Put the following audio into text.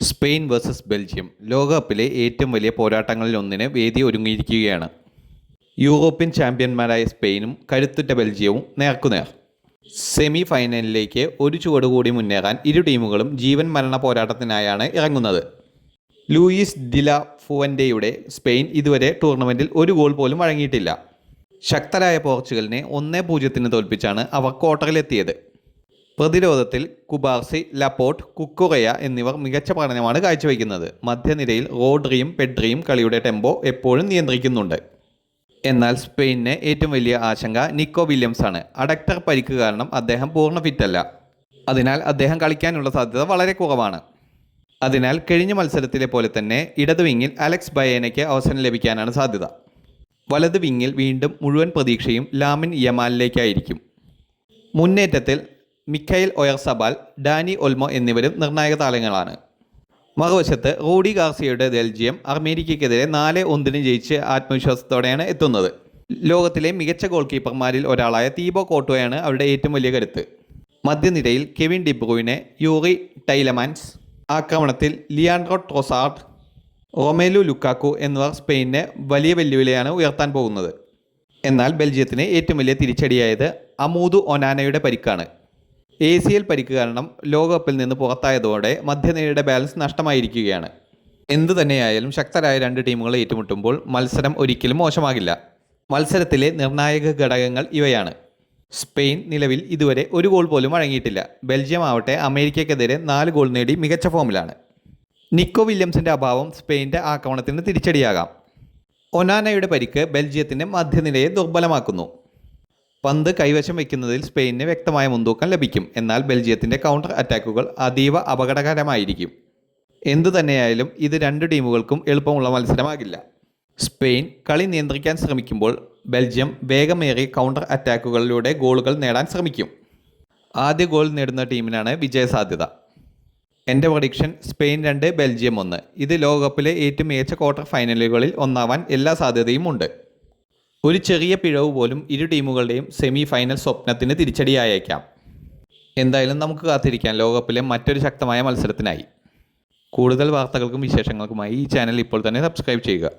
Spain versus Belgium ലോകകപ്പിലെ ഏറ്റവും വലിയ പോരാട്ടങ്ങളിലൊന്നിന് വേദി ഒരുങ്ങിയിരിക്കുകയാണ്. യൂറോപ്യൻ ചാമ്പ്യന്മാരായ സ്പെയിനും കരുത്തുറ്റ ബെൽജിയവും നേർക്കുനേർ. സെമി ഫൈനലിലേക്ക് ഒരു ചുവടുകൂടി മുന്നേറാൻ ഇരു ടീമുകളും ജീവൻ മരണ പോരാട്ടത്തിനായാണ് ഇറങ്ങുന്നത്. ലൂയിസ് ഡില ഫുവൻ്റെയുടെ സ്പെയിൻ ഇതുവരെ ടൂർണമെൻറ്റിൽ ഒരു ഗോൾ പോലും വഴങ്ങിയിട്ടില്ല. ശക്തരായ പോർച്ചുഗലിനെ 1-0 തോൽപ്പിച്ചാണ് അവർ ക്വാർട്ടറിലെത്തിയത്. പ്രതിരോധത്തിൽ കുബാർസി, ലപ്പോർട്ട്, കുക്കുറയ എന്നിവർ മികച്ച പ്രകടനമാണ് കാഴ്ചവെക്കുന്നത്. മധ്യനിരയിൽ റോഡ്രിയും പെഡ്രിയും കളിയുടെ ടെമ്പോ എപ്പോഴും നിയന്ത്രിക്കുന്നുണ്ട്. എന്നാൽ സ്പെയിനിന് ഏറ്റവും വലിയ ആശങ്ക നിക്കോ വില്യംസ് ആണ്. അഡക്ടർ പരിക്ക് കാരണം അദ്ദേഹം പൂർണ്ണ ഫിറ്റല്ല. അതിനാൽ അദ്ദേഹം കളിക്കാനുള്ള സാധ്യത വളരെ കുറവാണ്. അതിനാൽ കഴിഞ്ഞ മത്സരത്തിലെ പോലെ തന്നെ ഇടത് വിങ്ങിൽ അലക്സ് ബയേനയ്ക്ക് അവസരം ലഭിക്കാനാണ് സാധ്യത. വലത് വിങ്ങിൽ വീണ്ടും മുഴുവൻ പ്രതീക്ഷയും ലാമിൻ യമാലിലേക്കായിരിക്കും. മുന്നേറ്റത്തിൽ മിഖായിൽ ഒയർസബാൽ, ഡാനി ഒൽമോ എന്നിവരും നിർണായക താരങ്ങളാണ്. മറുവശത്ത് റൂഡി ഗാർസിയയുടെ ബെൽജിയം അർമേനിയയ്ക്കെതിരെ 4-1 ജയിച്ച് ആത്മവിശ്വാസത്തോടെയാണ് എത്തുന്നത്. ലോകത്തിലെ മികച്ച ഗോൾ കീപ്പർമാരിൽ ഒരാളായ തീബോ കോർട്ടോയാണ് അവരുടെ ഏറ്റവും വലിയ കരുത്ത്. മധ്യനിരയിൽ കെവിൻ ഡി ബ്രൂയ്നെ, യൂറി ടൈലമാൻസ്, ആക്രമണത്തിൽ ലിയാൻഡ്രോ ട്രോസാർഡ്, റൊമേലു ലുക്കാക്കു എന്നിവർ സ്പെയിനിന് വലിയ വെല്ലുവിളിയാണ് ഉയർത്താൻ പോകുന്നത്. എന്നാൽ ബെൽജിയത്തിന് ഏറ്റവും വലിയ തിരിച്ചടിയായത് അമൂദു ഒനാനയുടെ പരിക്കാണ്. ACL പരിക്ക് കാരണം ലോകകപ്പിൽ നിന്ന് പുറത്തായതോടെ മധ്യനിരയുടെ ബാലൻസ് നഷ്ടമായിരിക്കുകയാണ്. എന്തു തന്നെയായാലും ശക്തരായ രണ്ട് ടീമുകൾ ഏറ്റുമുട്ടുമ്പോൾ മത്സരം ഒരിക്കലും മോശമാകില്ല. മത്സരത്തിലെ നിർണായക ഘടകങ്ങൾ ഇവയാണ്. സ്പെയിൻ നിലവിൽ ഇതുവരെ ഒരു ഗോൾ പോലും വഴങ്ങിയിട്ടില്ല. ബെൽജിയം ആവട്ടെ അമേരിക്കയ്ക്കെതിരെ 4 ഗോൾ നേടി മികച്ച ഫോമിലാണ്. നിക്കോ വില്യംസിൻ്റെ അഭാവം സ്പെയിൻ്റെ ആക്രമണത്തിന് തിരിച്ചടിയാകാം. ഒനാനയുടെ പരിക്ക് ബെൽജിയത്തിൻ്റെ മധ്യനിരയെ ദുർബലമാക്കുന്നു. പന്ത് കൈവശം വയ്ക്കുന്നതിൽ സ്പെയിനിന് വ്യക്തമായ മുൻതൂക്കം ലഭിക്കും. എന്നാൽ ബെൽജിയത്തിൻ്റെ കൗണ്ടർ അറ്റാക്കുകൾ അതീവ അപകടകരമായിരിക്കും. എന്തു തന്നെയായാലും ഇത് രണ്ട് ടീമുകൾക്കും എളുപ്പമുള്ള മത്സരമാകില്ല. സ്പെയിൻ കളി നിയന്ത്രിക്കാൻ ശ്രമിക്കുമ്പോൾ ബെൽജിയം വേഗമേറിയ കൗണ്ടർ അറ്റാക്കുകളിലൂടെ ഗോളുകൾ നേടാൻ ശ്രമിക്കും. ആദ്യ ഗോൾ നേടുന്ന ടീമിനാണ് വിജയസാധ്യത. എൻ്റെ പ്രഡിക്ഷൻ സ്പെയിൻ 2, ബെൽജിയം 1. ഇത് ലോകകപ്പിലെ ഏറ്റവും മികച്ച ക്വാർട്ടർ ഫൈനലുകളിൽ ഒന്നാവാൻ എല്ലാ സാധ്യതയും ഉണ്ട്. ഒരു ചെറിയ പിഴവ് പോലും ഇരു ടീമുകളുടെയും സെമി ഫൈനൽ സ്വപ്നത്തിന് തിരിച്ചടിയായേക്കാം. എന്തായാലും നമുക്ക് കാത്തിരിക്കാം ലോകകപ്പിലെ മറ്റൊരു ശക്തമായ മത്സരത്തിനായി. കൂടുതൽ വാർത്തകൾക്കും വിശേഷങ്ങൾക്കുമായി ഈ ചാനൽ ഇപ്പോൾ തന്നെ സബ്സ്ക്രൈബ് ചെയ്യുക.